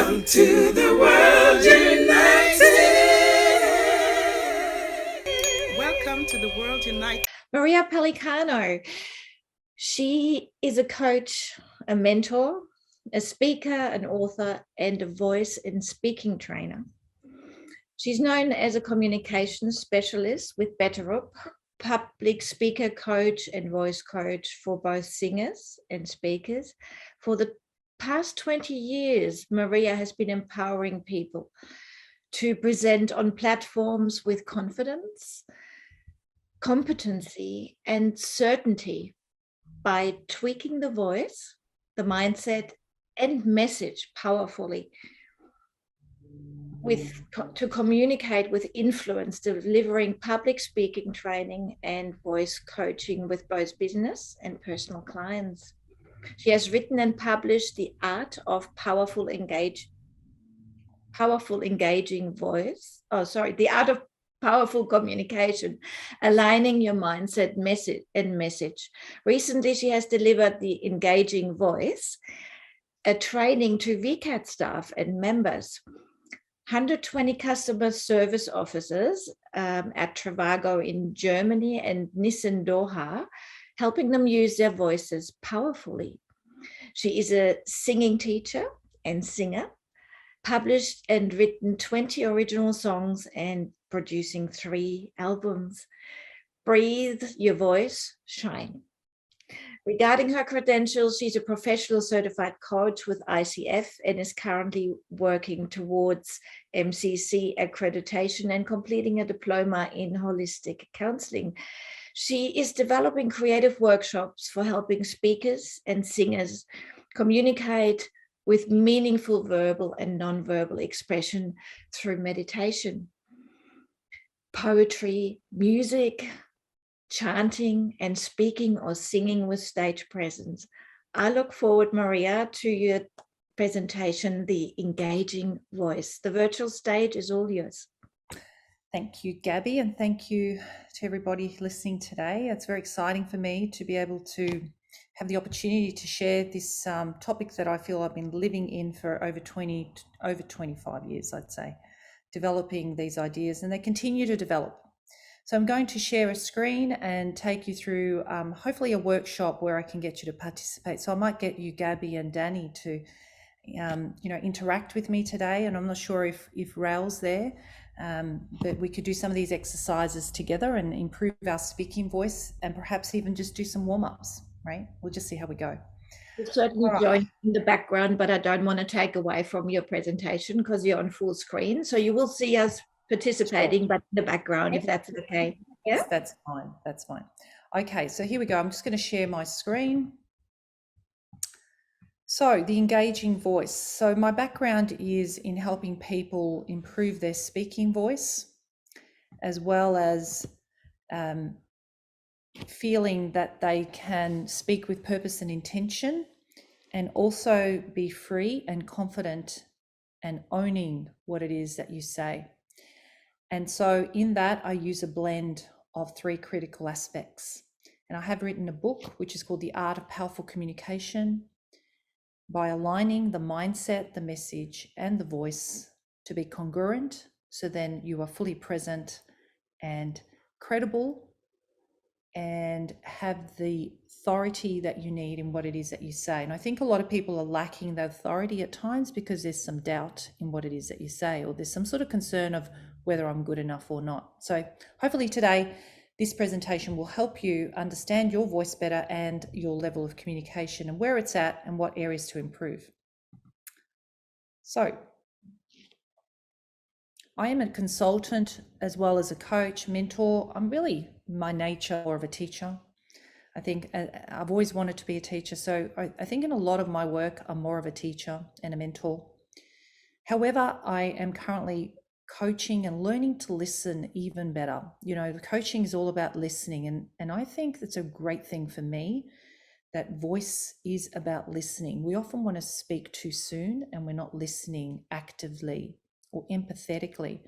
Welcome to the World United. Welcome to the World United. Maria Pellicano. She is a coach, a mentor, a speaker, an author, and a voice and speaking trainer. She's known as a communication specialist with BetterUp, public speaker coach and voice coach for both singers and speakers. For the past 20 years, Maria has been empowering people to present on platforms with confidence, competency, and certainty by tweaking the voice, the mindset, and message powerfully to communicate with influence, delivering public speaking training and voice coaching with both business and personal clients. She has written and published The Art of The Art of Powerful Communication, aligning your mindset, message. Recently, she has delivered The Engaging Voice, a training to VCAT staff and members, 120 customer service officers at Trivago in Germany and Nissan Doha, helping them use their voices powerfully. She is a singing teacher and singer, published and written 20 original songs and producing 3 albums. Breathe your voice, shine. Regarding her credentials, she's a professional certified coach with ICF and is currently working towards MCC accreditation and completing a diploma in holistic counseling. She is developing creative workshops for helping speakers and singers communicate with meaningful verbal and non-verbal expression through meditation, poetry, music, chanting, and speaking or singing with stage presence. I look forward, Maria, to your presentation, The Engaging Voice. The virtual stage is all yours. Thank you, Gabby, and thank you to everybody listening today. It's very exciting for me to be able to have the opportunity to share this topic that I feel I've been living in for over 25 years, I'd say, developing these ideas, and they continue to develop. So I'm going to share a screen and take you through hopefully a workshop where I can get you to participate. So I might get you, Gabby and Danny, to interact with me today. And I'm not sure if Raul's there, but we could do some of these exercises together and improve our speaking voice, and perhaps even just do some warm-ups, right? We'll just see how we go. We'll certainly join in the background, but I don't want to take away from your presentation because you're on full screen. So you will see us participating, but in the background, if that's okay. Yeah, that's fine. That's fine. Okay, so here we go. I'm just going to share my screen. So the engaging voice. So my background is in helping people improve their speaking voice, as well as feeling that they can speak with purpose and intention, and also be free and confident and owning what it is that you say. And so in that, I use a blend of 3 critical aspects. And I have written a book, which is called The Art of Powerful Communication, by aligning the mindset, the message, and the voice to be congruent. So then you are fully present and credible and have the authority that you need in what it is that you say. And I think a lot of people are lacking that authority at times because there's some doubt in what it is that you say, or there's some sort of concern of whether I'm good enough or not. So hopefully today, this presentation will help you understand your voice better and your level of communication and where it's at and what areas to improve. So I am a consultant as well as a coach, mentor. I'm really, my nature, more of a teacher. I think I've always wanted to be a teacher. So I think in a lot of my work, I'm more of a teacher and a mentor. However, I am currently coaching and learning to listen even better. You know, the coaching is all about listening. And I think that's a great thing for me, that voice is about listening. We often want to speak too soon and we're not listening actively or empathetically.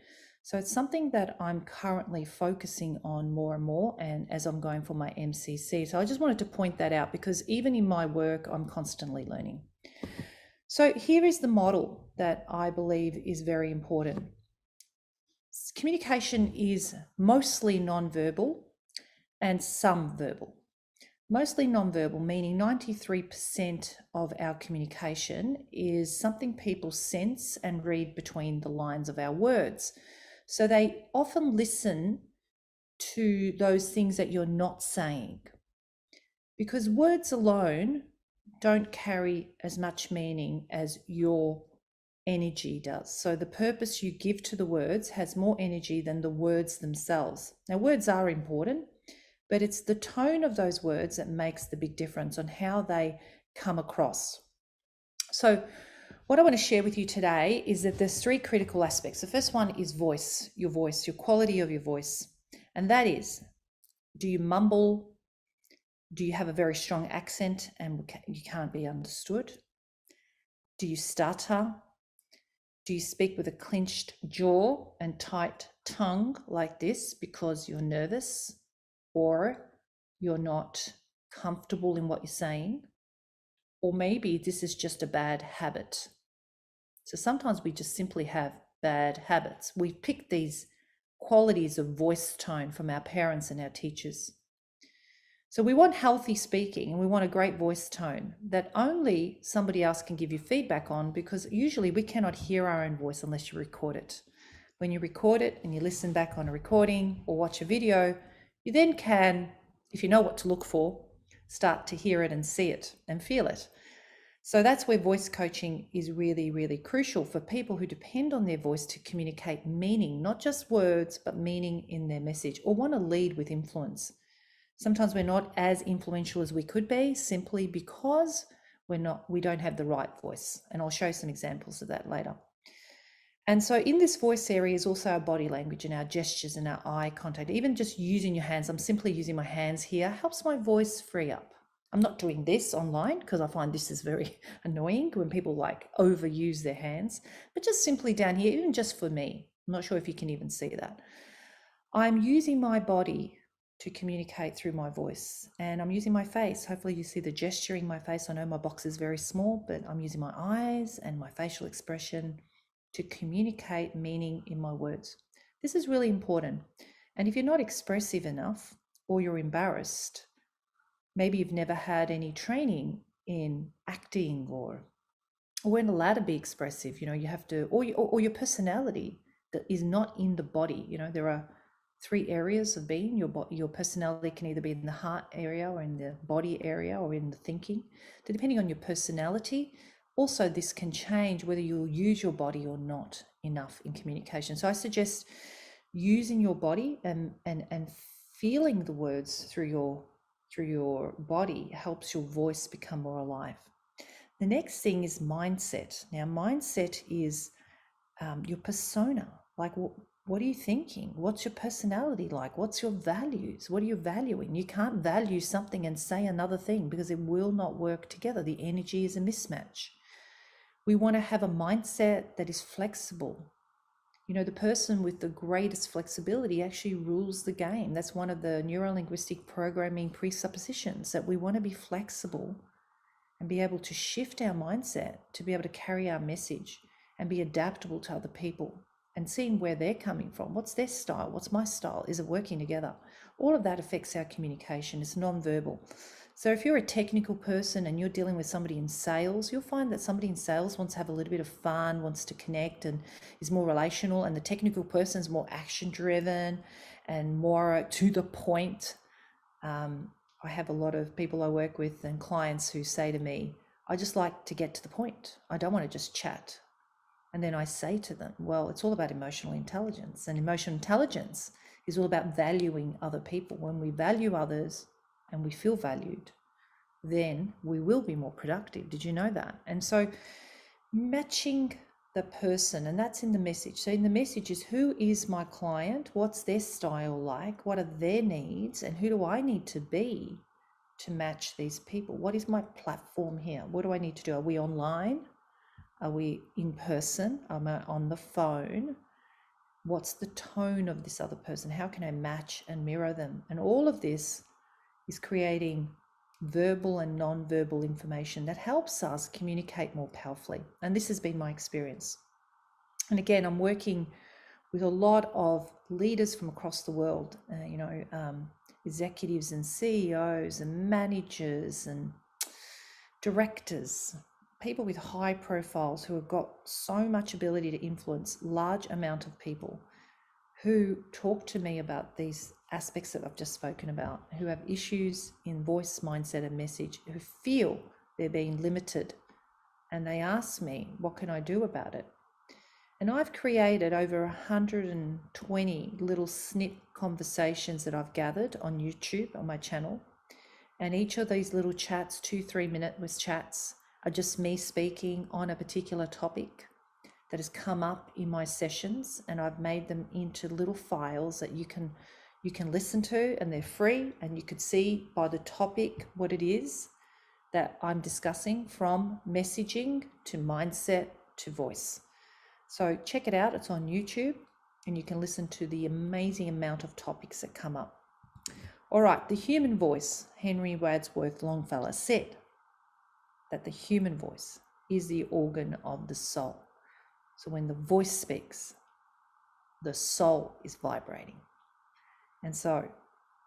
So it's something that I'm currently focusing on more and more, and as I'm going for my MCC. So I just wanted to point that out because even in my work, I'm constantly learning. So here is the model that I believe is very important. Communication is mostly non-verbal and some verbal. Mostly non-verbal, meaning 93% of our communication is something people sense and read between the lines of our words. So they often listen to those things that you're not saying, because words alone don't carry as much meaning as your energy does. So the purpose you give to the words has more energy than the words themselves. Now, words are important, but it's the tone of those words that makes the big difference on how they come across. So what I want to share with you today is that there's three critical aspects. The first one is voice, your quality of your voice. And that is, do you mumble? Do you have a very strong accent and you can't be understood? Do you stutter? Do you speak with a clenched jaw and tight tongue like this because you're nervous or you're not comfortable in what you're saying? Or maybe this is just a bad habit. So sometimes we just simply have bad habits. We've picked these qualities of voice tone from our parents and our teachers. So we want healthy speaking and we want a great voice tone that only somebody else can give you feedback on, because usually we cannot hear our own voice unless you record it. When you record it and you listen back on a recording or watch a video, you then can, if you know what to look for, start to hear it and see it and feel it. So that's where voice coaching is really, really crucial for people who depend on their voice to communicate meaning, not just words, but meaning in their message, or want to lead with influence. Sometimes we're not as influential as we could be simply because we don't have the right voice. And I'll show some examples of that later. And so in this voice area is also our body language and our gestures and our eye contact. Even just using your hands, I'm simply using my hands here, helps my voice free up. I'm not doing this online because I find this is very annoying when people like overuse their hands, but just simply down here, even just for me, I'm not sure if you can even see that. I'm using my body to communicate through my voice, and I'm using my face. Hopefully you see the gesturing my face. I know my box is very small, but I'm using my eyes and my facial expression to communicate meaning in my words. This is really important. And if you're not expressive enough or you're embarrassed, maybe you've never had any training in acting or weren't allowed to be expressive, you have to, or your personality that is not in the body. There are three areas of being. Your personality can either be in the heart area or in the body area or in the thinking. Depending on your personality, also this can change whether you'll use your body or not enough in communication. So I suggest using your body and feeling the words through your body helps your voice become more alive. The next thing is mindset. Now, mindset is your persona. Like, what are you thinking? What's your personality like? What's your values? What are you valuing? You can't value something and say another thing because it will not work together. The energy is a mismatch. We want to have a mindset that is flexible. The person with the greatest flexibility actually rules the game. That's one of the neuro-linguistic programming presuppositions, that we want to be flexible and be able to shift our mindset to be able to carry our message and be adaptable to other people and seeing where they're coming from. What's their style? What's my style? Is it working together? All of that affects our communication. It's non-verbal. So if you're a technical person and you're dealing with somebody in sales, you'll find that somebody in sales wants to have a little bit of fun, wants to connect and is more relational, and the technical person is more action-driven and more to the point. I have a lot of people I work with and clients who say to me, I just like to get to the point. I don't want to just chat. And then I say to them, well, it's all about emotional intelligence. And emotional intelligence is all about valuing other people. When we value others and we feel valued, then we will be more productive. Did you know that? And so matching the person, and that's in the message. So in the message is, who is my client? What's their style like? What are their needs? And who do I need to be to match these people? What is my platform here? What do I need to do? Are we online? Are we in person? Am I on the phone? What's the tone of this other person? How can I match and mirror them? And all of this is creating verbal and non-verbal information that helps us communicate more powerfully. And this has been my experience. And again, I'm working with a lot of leaders from across the world, executives and CEOs and managers and directors, people with high profiles who have got so much ability to influence large amount of people, who talk to me about these aspects that I've just spoken about, who have issues in voice, mindset, and message, who feel they're being limited. And they ask me, what can I do about it? And I've created over 120 little snip conversations that I've gathered on YouTube, on my channel. And each of these little chats, 2-3 minute chats, are just me speaking on a particular topic that has come up in my sessions, and I've made them into little files that you can listen to, and they're free, and you could see by the topic what it is that I'm discussing, from messaging to mindset to voice. So check it out, it's on YouTube, and you can listen to the amazing amount of topics that come up. All right, the human voice. Henry Wadsworth Longfellow said that the human voice is the organ of the soul. So when the voice speaks, the soul is vibrating. And so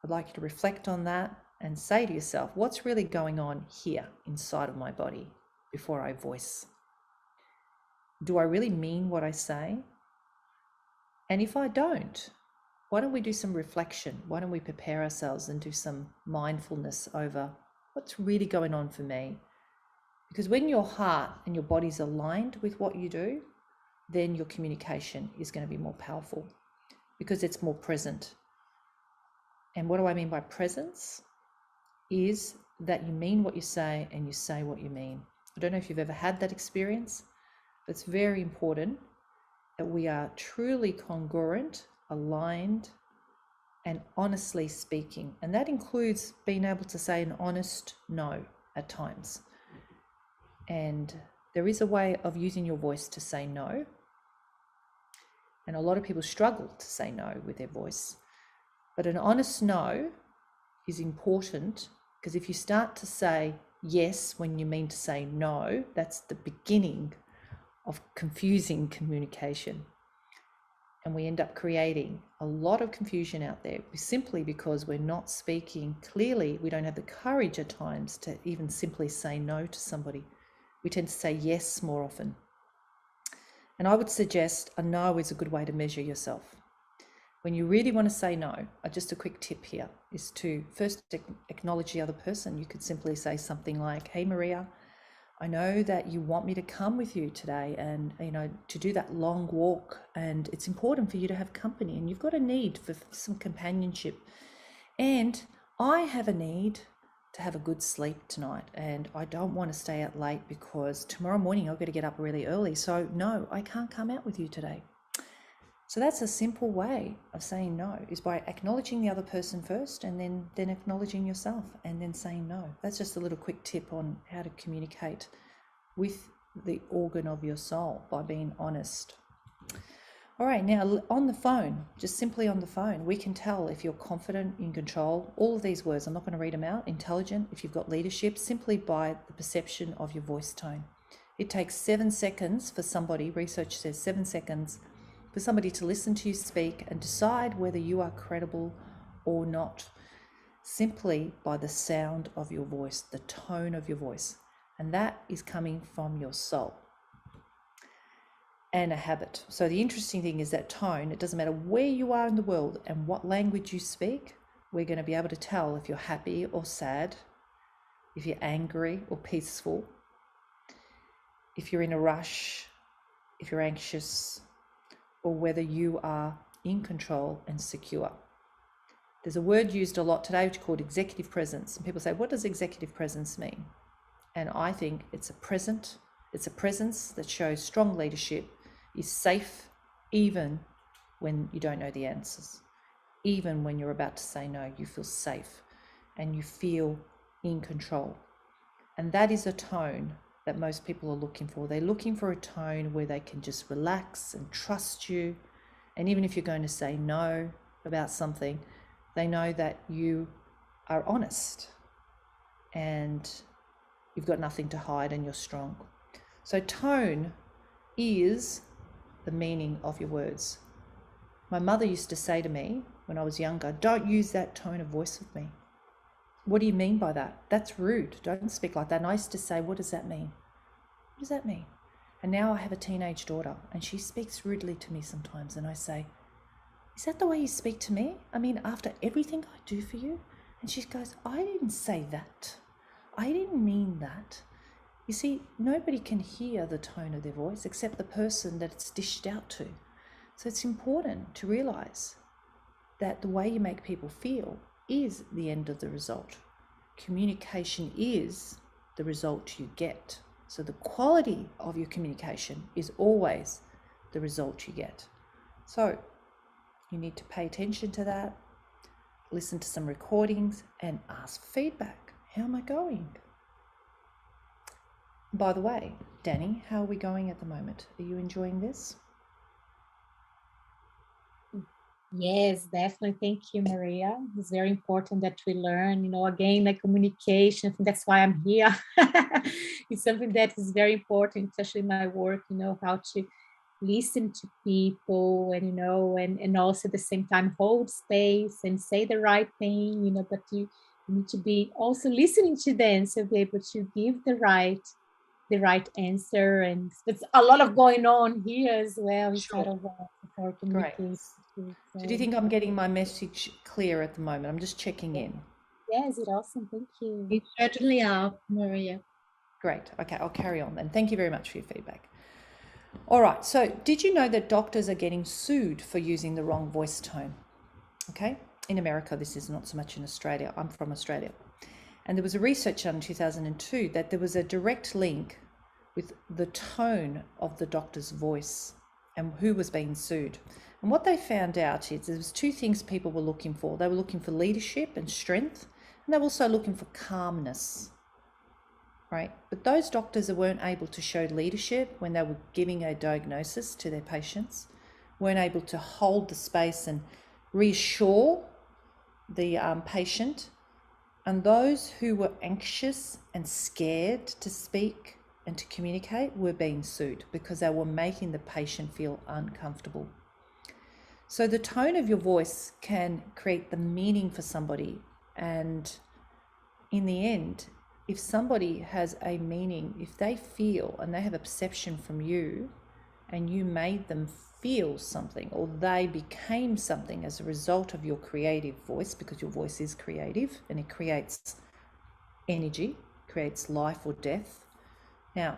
I'd like you to reflect on that and say to yourself, what's really going on here inside of my body before I voice? Do I really mean what I say? And if I don't, why don't we do some reflection? Why don't we prepare ourselves and do some mindfulness over what's really going on for me? Because when your heart and your body's aligned with what you do, then your communication is going to be more powerful because it's more present. And what do I mean by presence? Is that you mean what you say and you say what you mean. I don't know if you've ever had that experience, but it's very important that we are truly congruent, aligned, and honestly speaking. And that includes being able to say an honest no at times. And there is a way of using your voice to say no. And a lot of people struggle to say no with their voice. But an honest no is important, because if you start to say yes when you mean to say no, that's the beginning of confusing communication. And we end up creating a lot of confusion out there simply because we're not speaking clearly. We don't have the courage at times to even simply say no to somebody. We tend to say yes more often. And I would suggest a no is a good way to measure yourself. When you really want to say no, just a quick tip here is to first acknowledge the other person. You could simply say something like, hey Maria, I know that you want me to come with you today and, to do that long walk, and it's important for you to have company, and you've got a need for some companionship. And I have a need to have a good sleep tonight, and I don't want to stay out late because tomorrow morning I've got to get up really early. So no, I can't come out with you today. So that's a simple way of saying no, is by acknowledging the other person first, and then acknowledging yourself, and then saying no. That's just a little quick tip on how to communicate with the organ of your soul by being honest. All right, now on the phone, just simply on the phone, we can tell if you're confident, in control, all of these words, I'm not going to read them out, intelligent, if you've got leadership, simply by the perception of your voice tone. It takes 7 seconds for somebody, research says 7 seconds, for somebody to listen to you speak and decide whether you are credible or not, simply by the sound of your voice, the tone of your voice. And that is coming from your soul and a habit. So the interesting thing is that tone, it doesn't matter where you are in the world and what language you speak, we're going to be able to tell if you're happy or sad, if you're angry or peaceful, if you're in a rush, if you're anxious, or whether you are in control and secure. There's a word used a lot today which is called executive presence. And people say, what does executive presence mean? And I think it's a presence that shows strong leadership, is safe even when you don't know the answers. Even when you're about to say no, you feel safe and you feel in control. And that is a tone that most people are looking for. They're looking for a tone where they can just relax and trust you. And even if you're going to say no about something, they know that you are honest and you've got nothing to hide and you're strong. So tone is the meaning of your words. My mother used to say to me when I was younger, don't use that tone of voice with me. What do you mean by that? That's rude. Don't speak like that. And I used to say, what does that mean? What does that mean? And now I have a teenage daughter and she speaks rudely to me sometimes. And I say, is that the way you speak to me? I mean, after everything I do for you? And she goes, I didn't say that. I didn't mean that. You see, nobody can hear the tone of their voice except the person that it's dished out to. So it's important to realize that the way you make people feel is the end of the result. Communication is the result you get. So the quality of your communication is always the result you get. So you need to pay attention to that, listen to some recordings and ask feedback. How am I going? By the way, Danny, how are we going at the moment? Are you enjoying this? Yes, definitely. Thank you, Maria. It's very important that we learn, again, like communication. I think that's why I'm here. It's something that is very important, especially in my work, how to listen to people and also at the same time hold space and say the right thing, but you need to be also listening to them, so be able to give the right answer. And there's a lot of going on here as well inside of our communication. Great. So do you think I'm getting my message clear at the moment? I'm just checking in. Yes, it's awesome. Thank you. You certainly are, Maria. Great. Okay, I'll carry on then. Thank you very much for your feedback. All right. So did you know that doctors are getting sued for using the wrong voice tone? Okay. In America, this is not so much in Australia. I'm from Australia. And there was a research done in 2002 that there was a direct link with the tone of the doctor's voice and who was being sued. And what they found out is there was two things people were looking for. They were looking for leadership and strength, and they were also looking for calmness, right? But those doctors that weren't able to show leadership when they were giving a diagnosis to their patients, weren't able to hold the space and reassure the patient, and those who were anxious and scared to speak and to communicate were being sued because they were making the patient feel uncomfortable. So the tone of your voice can create the meaning for somebody. And in the end, if somebody has a meaning, if they feel and they have a perception from you and you made them feel something or they became something as a result of your creative voice, because your voice is creative and it creates energy, creates life or death. Now,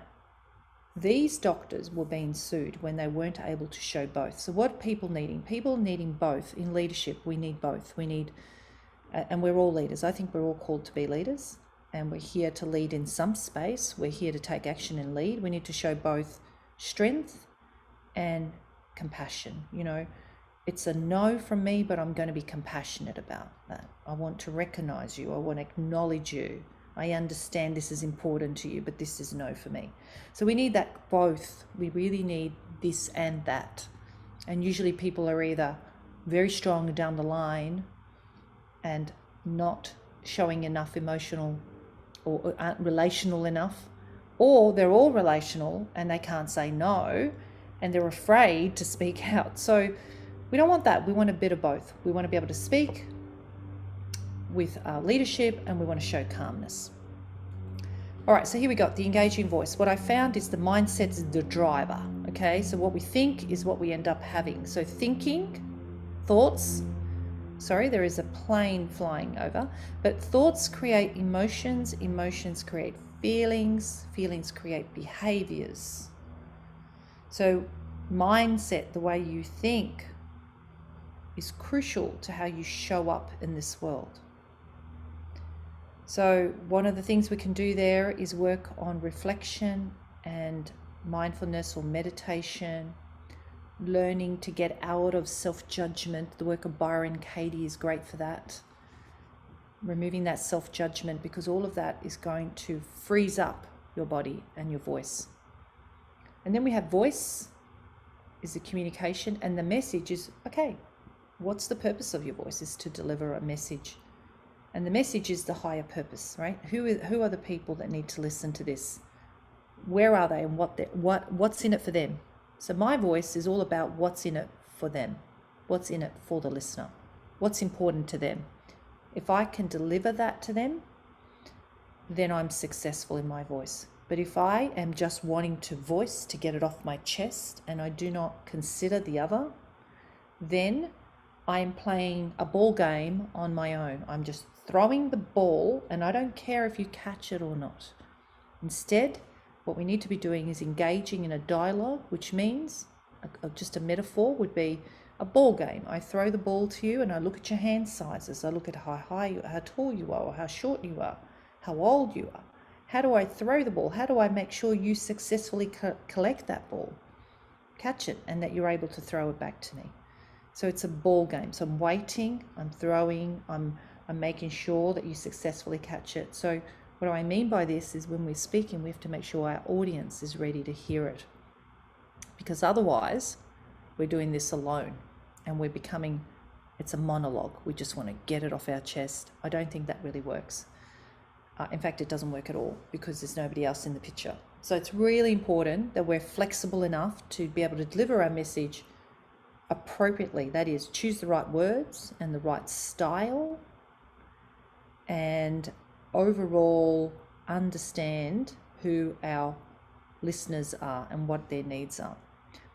these doctors were being sued when they weren't able to show both. So what are people needing? People needing both. In leadership, we need both. We need, and we're all leaders. I think we're all called to be leaders, and we're here to lead in some space. We're here to take action and lead. We need to show both strength and compassion. It's a no from me, but I'm going to be compassionate about that. I want to recognize you. I want to acknowledge you. I understand this is important to you, but this is no for me. So we need that both. We really need this and that. And usually people are either very strong down the line and not showing enough emotional or aren't relational enough, or they're all relational and they can't say no and they're afraid to speak out. So we don't want that. We want a bit of both. We want to be able to speak with leadership, and we want to show calmness. All right, so here we go, the engaging voice. What I found is the mindset is the driver, okay? So what we think is what we end up having. So thinking, thoughts, there is a plane flying over, but thoughts create emotions, emotions create feelings, feelings create behaviors. So mindset, the way you think, is crucial to how you show up in this world. So one of the things we can do there is work on reflection and mindfulness or meditation, learning to get out of self-judgment. The work of Byron Katie is great for that. Removing that self-judgment, because all of that is going to freeze up your body and your voice. And then we have voice is the communication, and the message is, okay, what's the purpose of your voice? Is to deliver a message. And the message is the higher purpose, right? Who are the people that need to listen to this? Where are they, and what's in it for them? So my voice is all about what's in it for them, what's in it for the listener, what's important to them. If I can deliver that to them, then I'm successful in my voice. But if I am just wanting to voice to get it off my chest and I do not consider the other, then I am playing a ball game on my own. I'm just throwing the ball and I don't care if you catch it or not. Instead, what we need to be doing is engaging in a dialogue, which means just a metaphor would be a ball game. I throw the ball to you and I look at your hand sizes. I look at how high, how tall you are, or how short you are, how old you are. How do I throw the ball? How do I make sure you successfully collect that ball, catch it, and that you're able to throw it back to me? So it's a ball game. So I'm waiting, I'm throwing, I'm making sure that you successfully catch it. So what I mean by this is when we're speaking, we have to make sure our audience is ready to hear it. Because otherwise, we're doing this alone and we're becoming, it's a monologue. We just want to get it off our chest. I don't think that really works. In fact, it doesn't work at all because there's nobody else in the picture. So it's really important that we're flexible enough to be able to deliver our message appropriately. That is, choose the right words and the right style, and overall understand who our listeners are and what their needs are.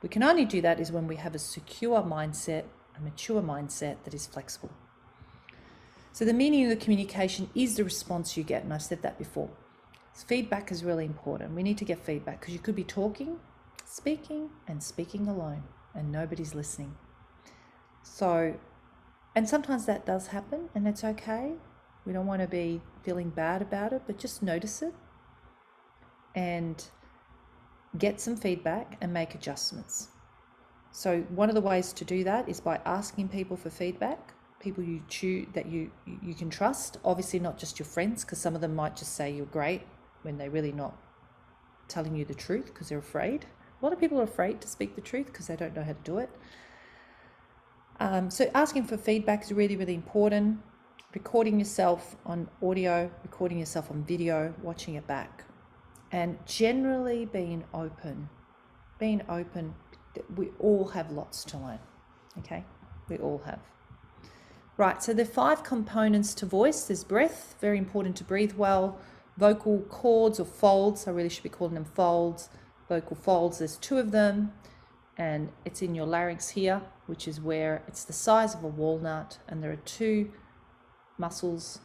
We can only do that is when we have a secure mindset, a mature mindset that is flexible. So the meaning of the communication is the response you get, and I've said that before. Feedback is really important. We need to get feedback because you could be talking, speaking, and speaking alone, and nobody's listening. So, and sometimes that does happen, and it's okay. We don't want to be feeling bad about it, but just notice it and get some feedback and make adjustments. So one of the ways to do that is by asking people for feedback, people you choose that you can trust. Obviously not just your friends, because some of them might just say you're great when they're really not telling you the truth because they're afraid. A lot of people are afraid to speak the truth because they don't know how to do it. So asking for feedback is really, really important. Recording yourself on audio, recording yourself on video, watching it back, and generally being open. Being open, we all have lots to learn, okay? We all have. Right, so there are 5 components to voice. There's breath, very important to breathe well. Vocal cords or folds, I really should be calling them folds. Vocal folds, there's 2 of them, and it's in your larynx here, which is where it's the size of a walnut, and there are 2 muscles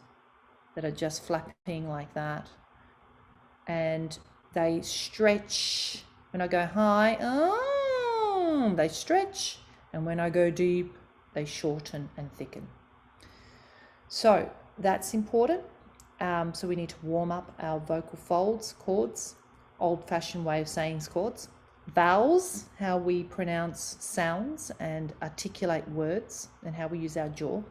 that are just flapping like that, and they stretch. When I go high, they stretch, and when I go deep, they shorten and thicken. So that's important. So we need to warm up our vocal folds, cords, old-fashioned way of saying cords. Vowels, how we pronounce sounds and articulate words, and how we use our jaw.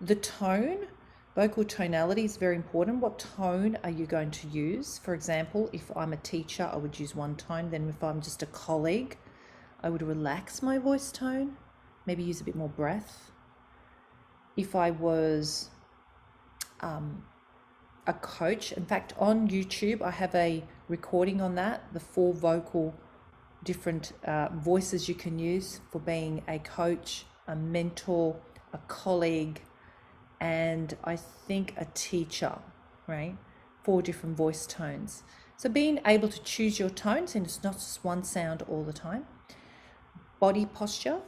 The tone, vocal tonality is very important. What tone are you going to use? For example, if I'm a teacher, I would use one tone. Then if I'm just a colleague, I would relax my voice tone, maybe use a bit more breath. If I was a coach, in fact, on YouTube, I have a recording on that, the 4 vocal different voices you can use for being a coach, a mentor, a colleague, and I think a teacher, right? 4 different voice tones. So being able to choose your tones, and it's not just one sound all the time. Body posture,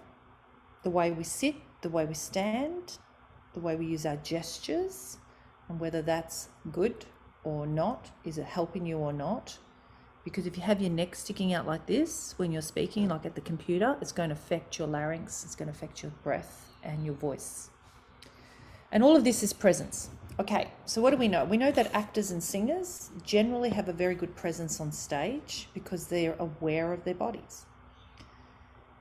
the way we sit, the way we stand, the way we use our gestures, and whether that's good or not. Is it helping you or not? Because if you have your neck sticking out like this when you're speaking, like at the computer, it's going to affect your larynx, it's going to affect your breath and your voice. And all of this is presence. Okay, so what do we know? We know that actors and singers generally have a very good presence on stage because they're aware of their bodies.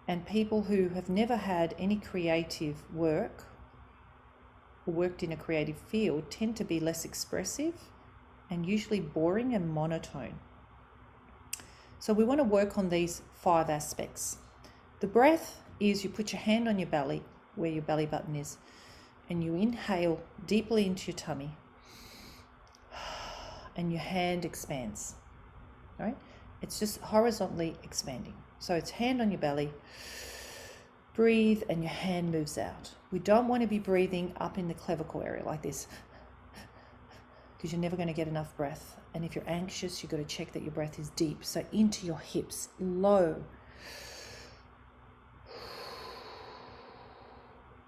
And people who have never had any creative work or worked in a creative field tend to be less expressive and usually boring and monotone. So we want to work on these 5 aspects. The breath is you put your hand on your belly, where your belly button is, and you inhale deeply into your tummy, and your hand expands, right? It's just horizontally expanding. So it's hand on your belly, breathe, and your hand moves out. We don't want to be breathing up in the clavicle area like this, because you're never going to get enough breath. And if you're anxious, you've got to check that your breath is deep. So into your hips, low.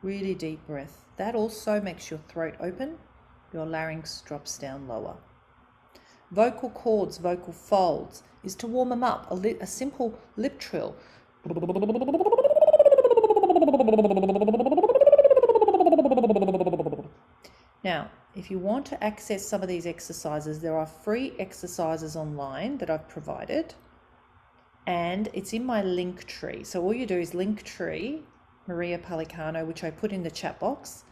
Really deep breath. That also makes your throat open. Your larynx drops down lower. Vocal cords, vocal folds, is to warm them up. A simple lip trill. Now, if you want to access some of these exercises, there are free exercises online that I've provided, and it's in my link tree. So all you do is link tree Maria Pellicano, which I put in the chat box,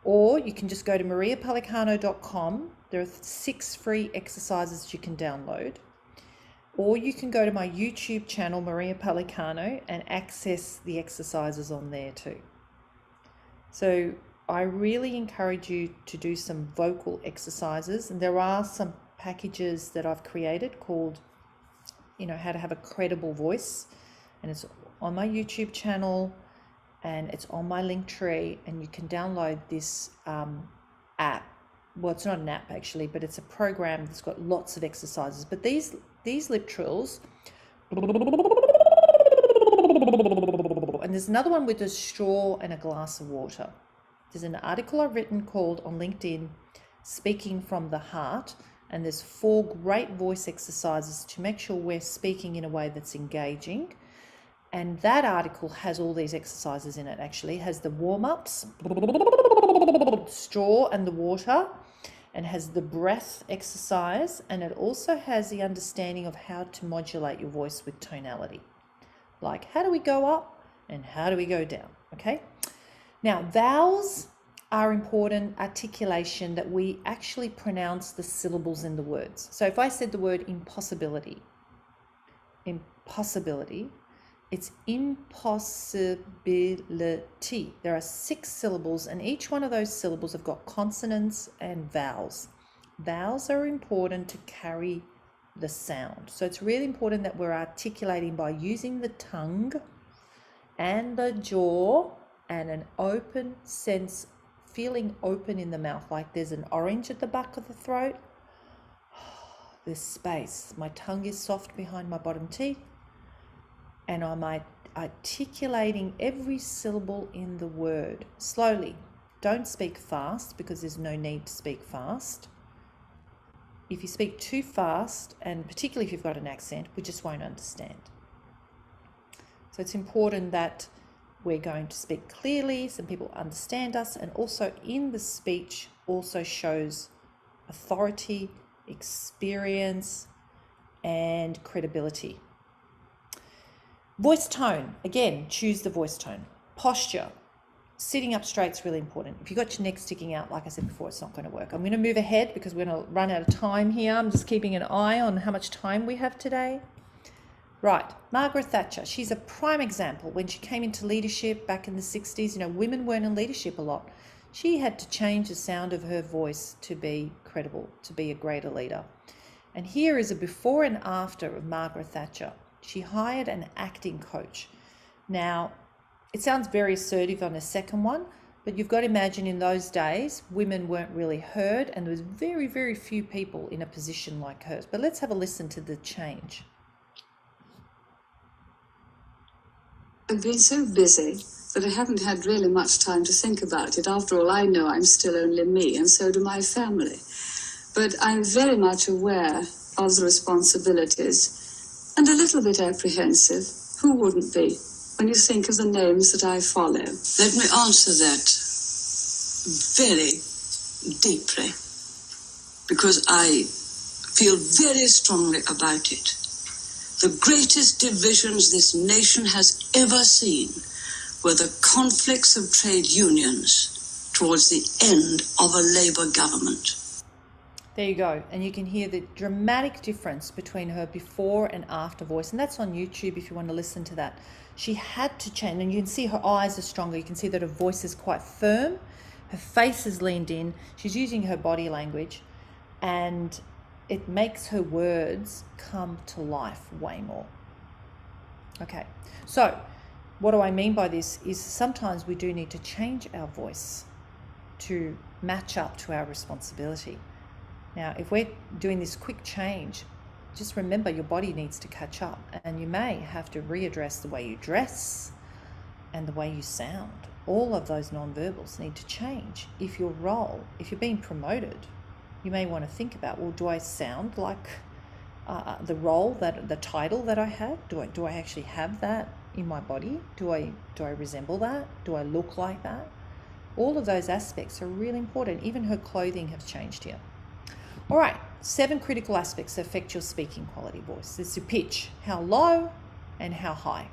or you can just go to mariapellicano.com. There are 6 free exercises you can download, or you can go to my YouTube channel, Maria Pellicano, and access the exercises on there too. So I really encourage you to do some vocal exercises, and there are some packages that I've created called, how to have a credible voice, and it's on my YouTube channel and it's on my link tree, and you can download this app. Well, it's not an app actually, but it's a program that's got lots of exercises. But these lip trills, and there's another one with a straw and a glass of water. There's an article I've written called on LinkedIn, Speaking from the Heart, and there's 4 great voice exercises to make sure we're speaking in a way that's engaging. And that article has all these exercises in it, actually. It has the warm-ups, straw and the water, and has the breath exercise, and it also has the understanding of how to modulate your voice with tonality. Like, how do we go up and how do we go down, okay? Now, vowels are important articulation, that we actually pronounce the syllables in the words. So if I said the word impossibility, it's impossibility. There are 6 syllables, and each one of those syllables have got consonants and vowels. Vowels are important to carry the sound. So it's really important that we're articulating by using the tongue and the jaw and an open sense, feeling open in the mouth, like there's an orange at the back of the throat. There's space. My tongue is soft behind my bottom teeth, and I'm articulating every syllable in the word slowly. Don't speak fast, because there's no need to speak fast. If you speak too fast, and particularly if you've got an accent, we just won't understand. So it's important that we're going to speak clearly so people understand us, and also in the speech also shows authority, experience, and credibility. Voice tone, again, choose the voice tone. Posture, sitting up straight is really important. If you've got your neck sticking out, like I said before, it's not going to work. I'm going to move ahead because we're going to run out of time here. I'm just keeping an eye on how much time we have today. Right, Margaret Thatcher, she's a prime example. When she came into leadership back in the 60s, women weren't in leadership a lot. She had to change the sound of her voice to be credible, to be a greater leader. And here is a before and after of Margaret Thatcher. She hired an acting coach. Now, it sounds very assertive on the second one, but you've got to imagine in those days, women weren't really heard, and there was very, very few people in a position like hers. But let's have a listen to the change. I've been so busy that I haven't had really much time to think about it. After all, I know I'm still only me, and so do my family. But I'm very much aware of the responsibilities, and a little bit apprehensive. Who wouldn't be when you think of the names that I follow? Let me answer that very deeply, because I feel very strongly about it. The greatest divisions this nation has ever seen were the conflicts of trade unions towards the end of a Labour government. There you go. And you can hear the dramatic difference between her before and after voice. And that's on YouTube if you want to listen to that. She had to change, and you can see her eyes are stronger. You can see that her voice is quite firm, Her face is leaned in. She's using her body language, and it makes her words come to life way more. Okay, so what do I mean by this is sometimes we do need to change our voice to match up to our responsibility. Now, if we're doing this quick change, just remember your body needs to catch up, and you may have to readdress the way you dress and the way you sound. All of those non-verbals need to change. If you're being promoted, you may want to think about, well, do I sound like the title that I have? Do I actually have that in my body? Do I resemble that? Do I look like that? All of those aspects are really important. Even her clothing has changed here. All right, 7 critical aspects that affect your speaking quality voice. There's your pitch, how low and how high.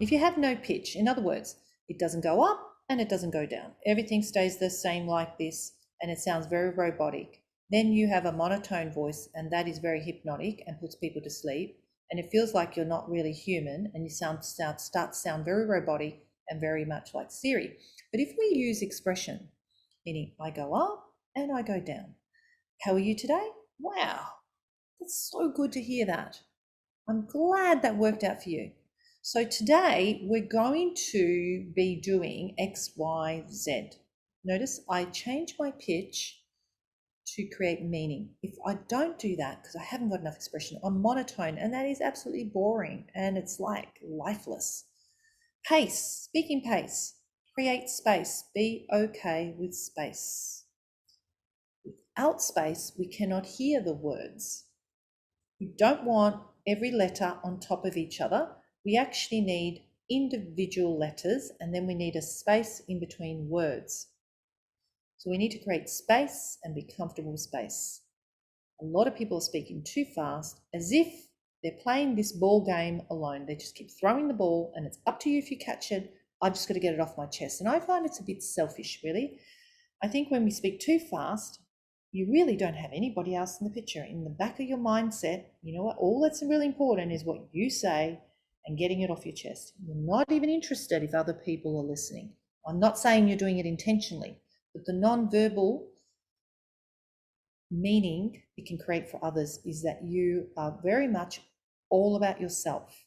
If you have no pitch, in other words, it doesn't go up and it doesn't go down. Everything stays the same like this, and it sounds very robotic. Then you have a monotone voice, and that is very hypnotic and puts people to sleep. And it feels like you're not really human, and you start to sound very robotic and very much like Siri. But if we use expression, meaning I go up and I go down. How are you today? Wow, that's so good to hear that. I'm glad that worked out for you. So today we're going to be doing X, Y, Z. Notice I change my pitch to create meaning. If I don't do that, because I haven't got enough expression, I'm monotone, and that is absolutely boring, and it's like lifeless. Pace, speaking pace, create space, be okay with space. Without space, we cannot hear the words. We don't want every letter on top of each other. We actually need individual letters, and then we need a space in between words. So we need to create space and be comfortable with space. A lot of people are speaking too fast, as if they're playing this ball game alone. They just keep throwing the ball, and it's up to you if you catch it. I've just got to get it off my chest. And I find it's a bit selfish, really. I think when we speak too fast, you really don't have anybody else in the picture. In the back of your mindset, you know what? All that's really important is what you say and getting it off your chest. You're not even interested if other people are listening. I'm not saying you're doing it intentionally, but the non-verbal meaning it can create for others is that you are very much all about yourself.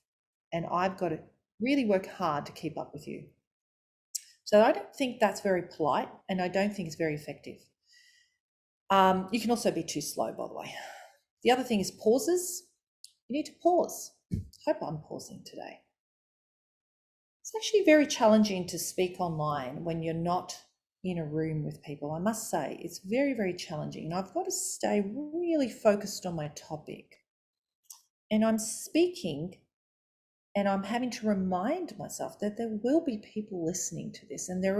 And I've got to really work hard to keep up with you. So I don't think that's very polite, and I don't think it's very effective. You can also be too slow, by the way. The other thing is pauses. You need to pause. Hope I'm pausing today. It's actually very challenging to speak online when you're not in a room with people. I must say, it's very, very challenging. And I've got to stay really focused on my topic. And I'm speaking, and I'm having to remind myself that there will be people listening to this, and there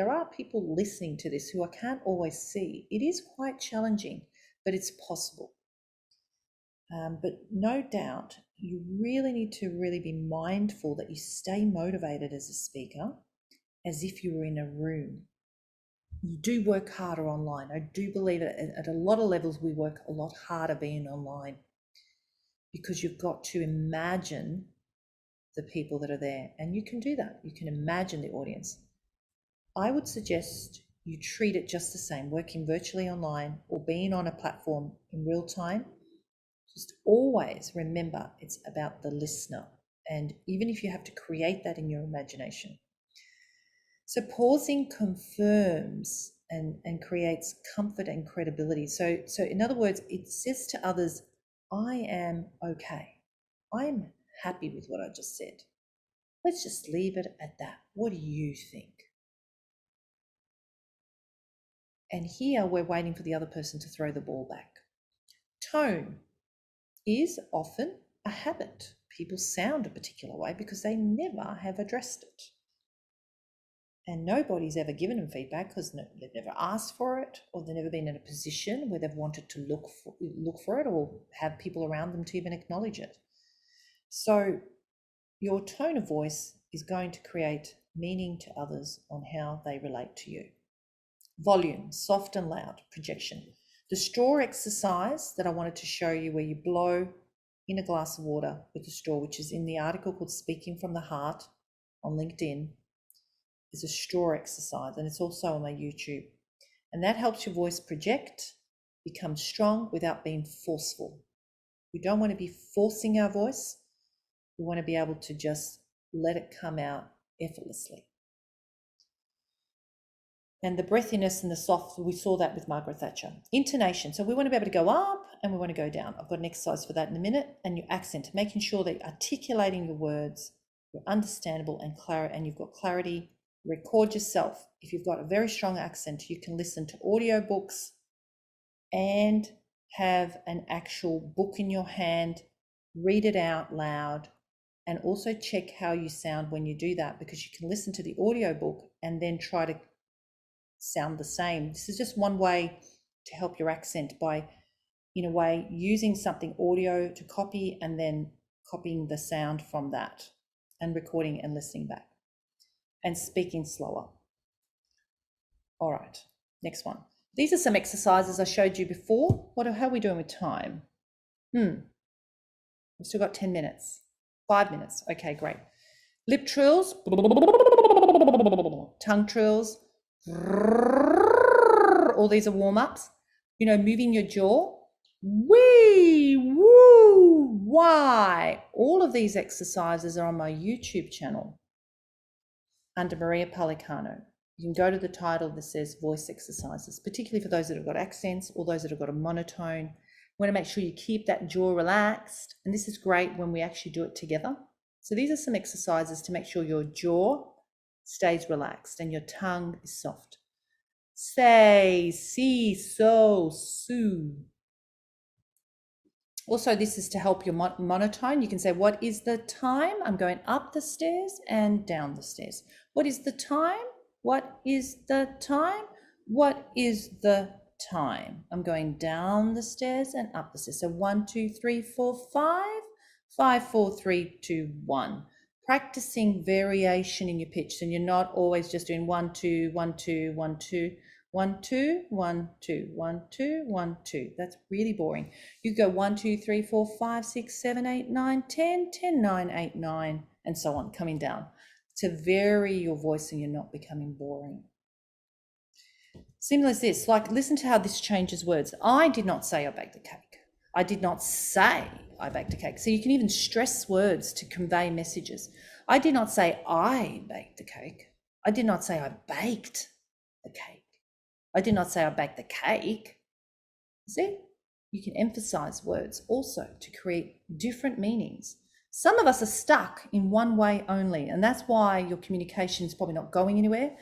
are people listening to this who I can't always see. It is quite challenging, but it's possible. But no doubt, you really need to really be mindful that you stay motivated as a speaker, as if you were in a room. You do work harder online. I do believe that at a lot of levels, we work a lot harder being online, because you've got to imagine the people that are there, and you can do that. You can imagine the audience. I would suggest you treat it just the same, working virtually online or being on a platform in real time. Just always remember it's about the listener, and even if you have to create that in your imagination. So pausing confirms and creates comfort and credibility. So in other words, it says to others, I am okay. I am happy with what I just said. Let's just leave it at that. What do you think? And here we're waiting for the other person to throw the ball back. Tone is often a habit. People sound a particular way because they never have addressed it. And nobody's ever given them feedback because they've never asked for it, or they've never been in a position where they've wanted to look for it or have people around them to even acknowledge it. So your tone of voice is going to create meaning to others on how they relate to you. Volume, soft and loud, projection. The straw exercise that I wanted to show you, where you blow in a glass of water with a straw, which is in the article called Speaking from the Heart on LinkedIn. is a straw exercise, and it's also on my YouTube. And that helps your voice project, become strong without being forceful. We don't want to be forcing our voice. We want to be able to just let it come out effortlessly. And the breathiness and the soft, we saw that with Margaret Thatcher. Intonation. So we want to be able to go up and we want to go down. I've got an exercise for that in a minute. And your accent, making sure that you're articulating your words, you're understandable and clear, and you've got clarity. Record yourself. If you've got a very strong accent, you can listen to audiobooks and have an actual book in your hand, read it out loud, and also check how you sound when you do that, because you can listen to the audiobook and then try to sound the same. This is just one way to help your accent by, in a way, using something audio to copy and then copying the sound from that and recording and listening back and speaking slower. All right, next one. These are some exercises I showed you before. How are we doing with time? We've still got 10 minutes, 5 minutes. Okay, great. Lip trills, tongue trills, all these are warm-ups. You know, moving your jaw, wee, woo, why. All of these exercises are on my YouTube channel under Maria Pellicano. You can go to the title that says voice exercises, particularly for those that have got accents or those that have got a monotone. You want to make sure you keep that jaw relaxed. And this is great when we actually do it together. So these are some exercises to make sure your jaw stays relaxed and your tongue is soft. Say, see, so, sue. Also, this is to help your monotone. You can say, what is the time? I'm going up the stairs and down the stairs. What is the time? What is the time? What is the time? I'm going down the stairs and up the stairs. So 1, 2, 3, 4, 5, 5, 4, 3, 2, 1. Practicing variation in your pitch. So you're not always just doing 1, 2, 1, 2, 1, 2, 1, 2, 1, 2, 1, 2, 1, 2. That's really boring. You go 1, 2, 3, 4, 5, 6, 7, 8, 9, 10, 10, 9, 8, 9, and so on, coming down to vary your voice and you're not becoming boring. Similar as this, like listen to how this changes words. I did not say I baked the cake. I did not say I baked a cake. So you can even stress words to convey messages. I did not say I baked the cake. I did not say I baked the cake. I did not say I baked the cake. See, you can emphasize words also to create different meanings. Some of us are stuck in one way only, and that's why your communication is probably not going anywhere,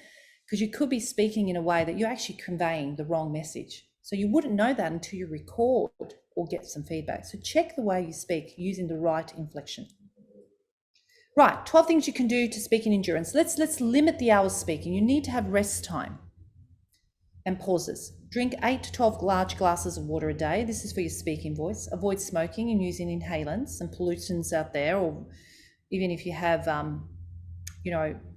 because you could be speaking in a way that you're actually conveying the wrong message. So you wouldn't know that until you record or get some feedback. So check the way you speak using the right inflection. Right, 12 things you can do to speak in endurance. Let's limit the hours speaking. You need to have rest time and pauses. Drink 8 to 12 large glasses of water a day. This is for your speaking voice. Avoid smoking and using inhalants and pollutants out there, or even if you have,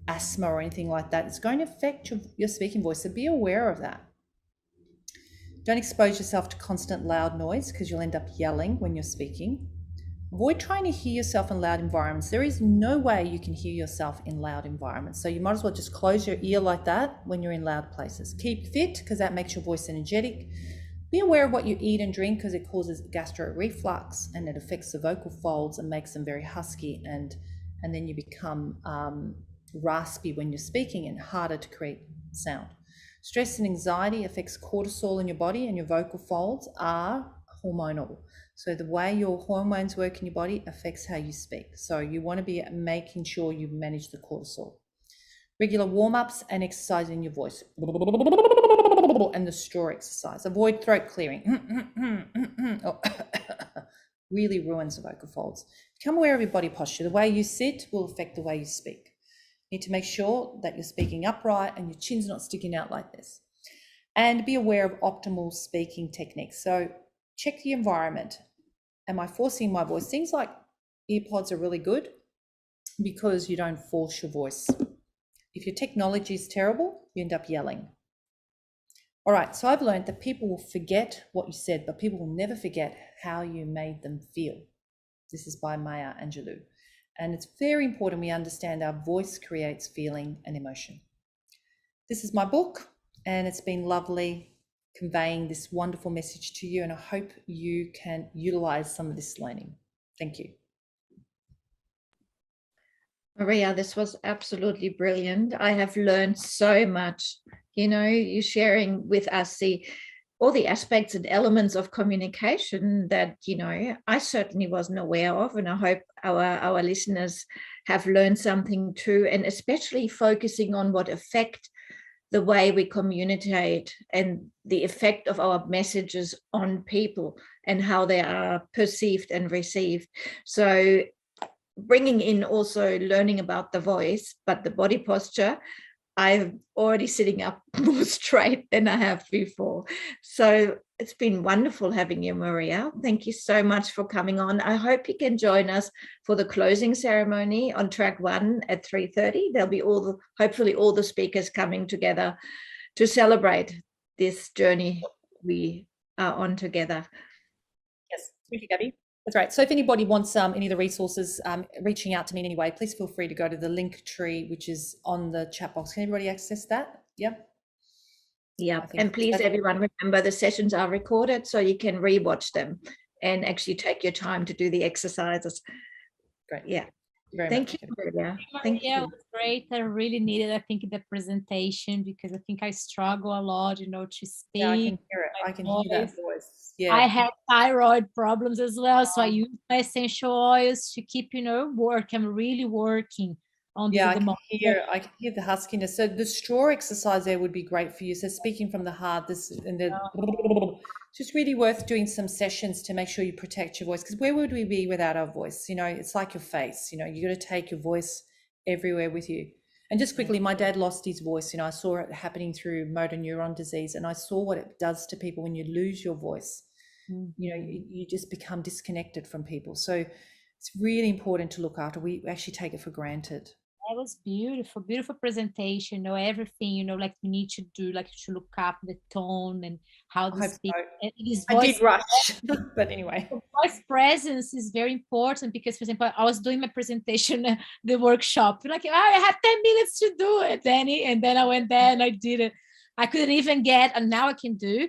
asthma or anything like that, it's going to affect your speaking voice. So be aware of that. Don't expose yourself to constant loud noise because you'll end up yelling when you're speaking. Avoid trying to hear yourself in loud environments. There is no way you can hear yourself in loud environments. So you might as well just close your ear like that when you're in loud places. Keep fit because that makes your voice energetic. Be aware of what you eat and drink because it causes gastro reflux and it affects the vocal folds and makes them very husky, and then you become raspy when you're speaking and harder to create sound. Stress and anxiety affects cortisol in your body, and your vocal folds are hormonal. So the way your hormones work in your body affects how you speak. So you want to be making sure you manage the cortisol. Regular warm-ups and exercising your voice. And the straw exercise. Avoid throat clearing. Really ruins the vocal folds. Become aware of your body posture. The way you sit will affect the way you speak. You need to make sure that you're speaking upright and your chin's not sticking out like this. And be aware of optimal speaking techniques. So check the environment. Am I forcing my voice? Things like earpods are really good because you don't force your voice. If your technology is terrible, you end up yelling. All right, so I've learned that people will forget what you said, but people will never forget how you made them feel. This is by Maya Angelou. And it's very important we understand our voice creates feeling and emotion. this is my book, and it's been lovely conveying this wonderful message to you, and I hope you can utilize some of this learning. Thank you. Maria, this was absolutely brilliant. I have learned so much. You know, you sharing with us all the aspects and elements of communication that, you know, I certainly wasn't aware of, and I hope our listeners have learned something too, and especially focusing on what affect the way we communicate and the effect of our messages on people and how they are perceived and received. So bringing in also learning about the voice, but the body posture, I'm already sitting up more straight than I have before. So it's been wonderful having you, Maria. Thank you so much for coming on. I hope you can join us for the closing ceremony on track 1 at 3:30. There'll be hopefully all the speakers coming together to celebrate this journey we are on together. Yes, thank you, Gabby. That's right. So if anybody wants any of the resources, reaching out to me in any way, please feel free to go to the link tree, which is on the chat box. Can everybody access that? Yeah. Yeah, and please, everyone, remember the sessions are recorded, so you can rewatch them and actually take your time to do the exercises. Great. Yeah. Thank you, Maria. Thank you. It was great. I really needed, I think, the presentation, because I think I struggle a lot, you know, to speak. Yeah, I can hear it. I can hear that voice. Yeah. I have thyroid problems as well, so I use my essential oils to keep, you know, I'm really working on yeah, I can hear the huskiness. So the straw exercise there would be great for you. So speaking from the heart, just really worth doing some sessions to make sure you protect your voice, because where would we be without our voice? You know, it's like your face, you know, you got to take your voice everywhere with you. And just quickly, my dad lost his voice. You know, I saw it happening through motor neuron disease, and I saw what it does to people when you lose your voice. You know, you just become disconnected from people. So it's really important to look after. We actually take it for granted. That was beautiful presentation. You know, everything, you know, like we need to do, like to look up the tone and how to speak. So. I did rush, but anyway. Voice presence is very important, because, for example, I was doing my presentation, the workshop, like, I had 10 minutes to do it, Danny, and then I went there and I did it. I couldn't even get, and now I can do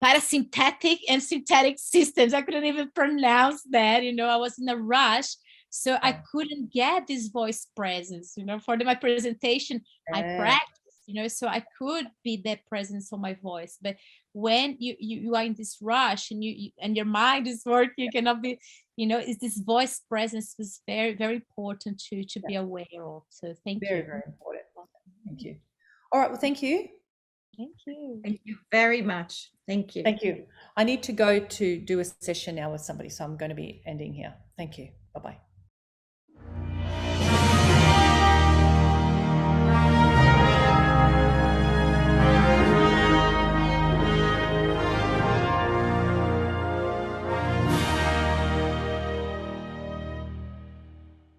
parasympathetic and synthetic systems. I couldn't even pronounce that, you know, I was in a rush. So I couldn't get this voice presence, you know, for my presentation. I practiced, you know, so I could be that presence on my voice. But when you are in this rush and and your mind is working, you cannot be, you know, is this voice presence was very, very important to be aware of. So thank you. Very, very important. Thank you. All right. Well, thank you. Thank you. Thank you very much. Thank you. Thank you. I need to go to do a session now with somebody, so I'm going to be ending here. Thank you. Bye-bye.